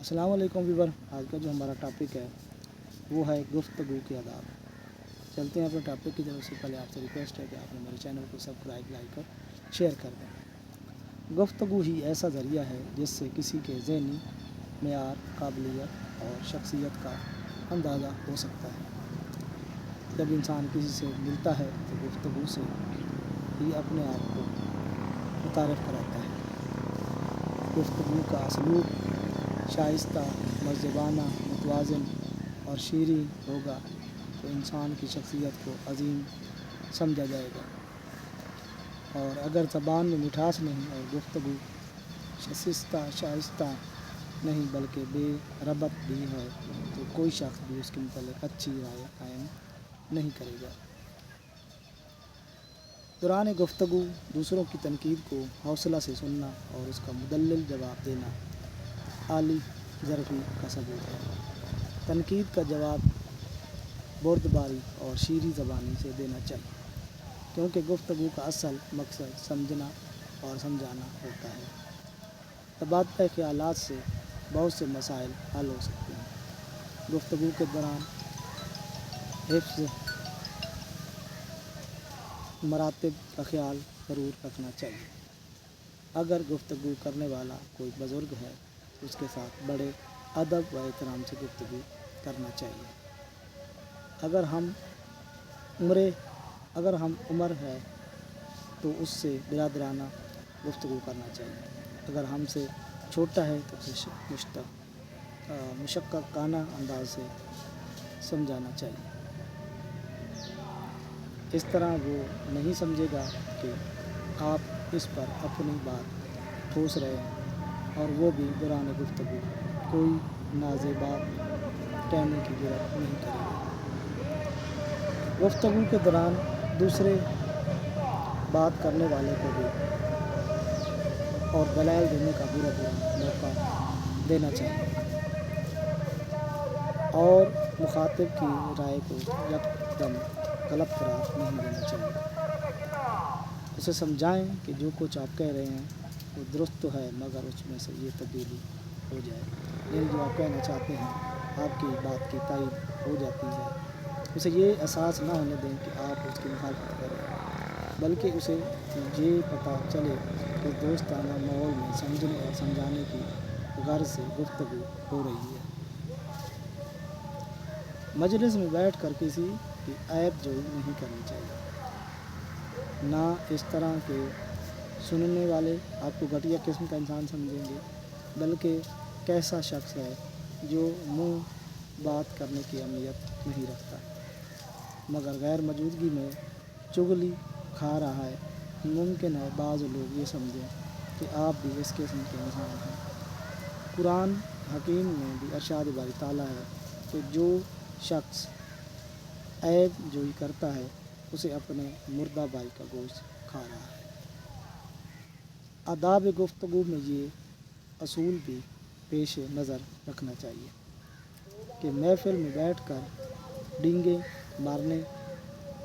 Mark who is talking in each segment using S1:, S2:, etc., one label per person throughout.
S1: अस्सलाम वालेकुम व्यूअर। आज का जो हमारा टॉपिक है वो है गुफ्तगू के आदाब। चलते हैं अपने टॉपिक की तरफ। से पहले आपसे रिक्वेस्ट है कि आपने मेरे चैनल को सब्सक्राइब, लाइक और शेयर कर दें। गुफ्तगू ही ऐसा ज़रिया है जिससे किसी के ज़हनी मेयार, काबिलियत और शख्सियत का अंदाज़ा हो सकता है। जब इंसान किसी से मिलता है तो गुफ्तगू से ही अपने आप को मुतारफ़ कराता है। गुफ्तगू का असलूब शाइस्ता, मज़ेबाना, मुतवाज़िन और शीरीन होगा तो इंसान की शख्सियत को अजीम समझा जाएगा। और अगर ज़बान में मिठास नहीं और गुफ्तगू शाइस्ता नहीं बल्कि बेरबत भी है तो कोई शख्स भी उसके मुतालिक अच्छी राय कायम नहीं करेगा। दौरान गुफ्तगू दूसरों की तनकीद को हौसला से सुनना और उसका मुदल्लिल जवाब देना आली ज़रफ़ी का सबूत है। तनकीद का जवाब बुर्दबारी और शीरी ज़बानी से देना चाहिए, क्योंकि गुफ्तगू का असल मकसद समझना और समझाना होता है। तबादला ख़यालात से बहुत से मसाइल हल हो सकते हैं। गुफ्तगू के दौरान हिफ्ज़ मरातिब का ख़याल ज़रूर रखना चाहिए। अगर गुफ्तगू करने वाला कोई बुज़ुर्ग है तो उसके साथ बड़े अदब व एहतराम से गुफ्तगू करना चाहिए। अगर हम उम्र है तो उससे बिरादराना गुफ्तगू करना चाहिए। अगर हमसे छोटा है तो उसे मुशक्क़क़ाना अंदाज से समझाना चाहिए। इस तरह वो नहीं समझेगा कि आप इस पर अपनी बात ठोस रहे हैं और वो भी दौरान गुफ्तगू कोई नाज़ेबात कहने की जुर्रत नहीं करेगा। गुफ्तगू के दौरान दूसरे बात करने वाले को भी और दलाइल देने का पूरा मौका देना चाहिए और मुखातिब की राय को यकदम गलत करार नहीं देना चाहिए। उसे समझाएं कि जो कुछ आप कह रहे हैं वो दुरुस्त तो है, मगर उसमें से ये तब्दीली हो जाए, यानी जो आप कहना चाहते हैं आपकी बात की तायीद हो जाती है। उसे ये एहसास ना होने दें कि आप उसकी मुखालफत कर रहे हैं, बल्कि उसे ये पता चले कि दोस्ताना माहौल में समझने और समझाने की गर्ज से गुफ्तगू हो रही है। मजलिस में बैठकर किसी की ऐब जोई नहीं करनी चाहिए। ना इस तरह के सुनने वाले आपको घटिया किस्म का इंसान समझेंगे, बल्कि कैसा शख्स है जो मुंह बात करने की अहमियत नहीं रखता मगर गैर मौजूदगी में चुगली खा रहा है। मुमकिन है बाज़ लोग ये समझें कि आप भी इस किस्म के इंसान हैं। कुरान हकीम में भी इरशाद बारी ताला है कि जो शख्स ऐब जोई करता है उसे अपने मुर्दा भाई का गोश्त खा रहा है। आदाब गुफ्तगू में ये असूल भी पेश नज़र रखना चाहिए कि महफिल में बैठकर डींगे मारने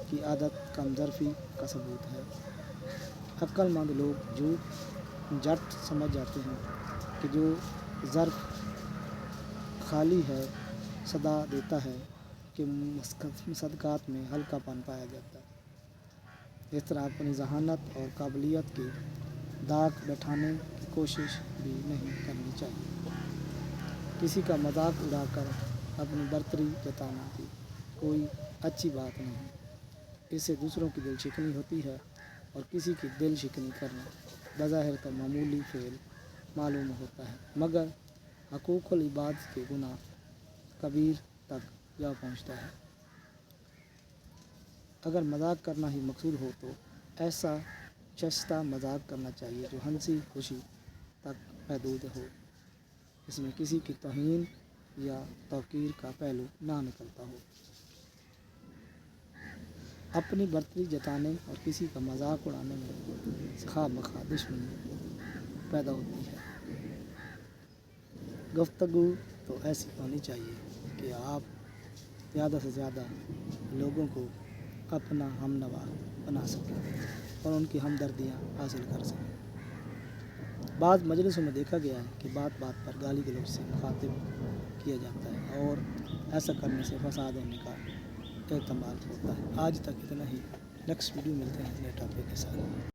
S1: की आदत कमज़रफ़ी का सबूत है। अक्लमंद लोग झट समझ जाते हैं कि जो ज़र्फ़ खाली है सदा देता है कि सदक़ात में हल्कापन पाया जाता है। इस तरह अपनी ज़हानत और काबिलियत की दाग बैठाने की कोशिश भी नहीं करनी चाहिए। किसी का मजाक उड़ाकर अपनी बर्तरी जताना भी कोई अच्छी बात नहीं। इससे दूसरों की दिल शिकनी होती है और किसी की दिल शिकनी करना बज़ाहिर तो मामूली फ़ेल मालूम होता है, मगर हकूक़ुल इबाद के गुनाह कबीर तक जा पहुँचता है। अगर मजाक करना ही मकसूद हो तो ऐसा शस्ता मजाक करना चाहिए जो हंसी खुशी तक महदूद हो, इसमें किसी की तौहीन या तौक़ीर का पहलू ना निकलता हो। अपनी बर्तरी जताने और किसी का मजाक उड़ाने में खामखा दुश्मनी पैदा होती है। गुफ्तगू तो ऐसी होनी चाहिए कि आप ज़्यादा से ज़्यादा लोगों को अपना हमनवा बना सकें और उनकी हमदर्दियाँ हासिल कर सकें। بعض مجلسوں میں دیکھا گیا ہے کہ بات بات پر گالی گلوچ سے مخاطب کیا جاتا ہے اور ایسا کرنے سے فساد ہونے کا احتمال ہوتا ہے۔ آج تک اتنا ہی، نیکسٹ ویڈیو ملتے ہیں نئے ٹاپک کے ساتھ۔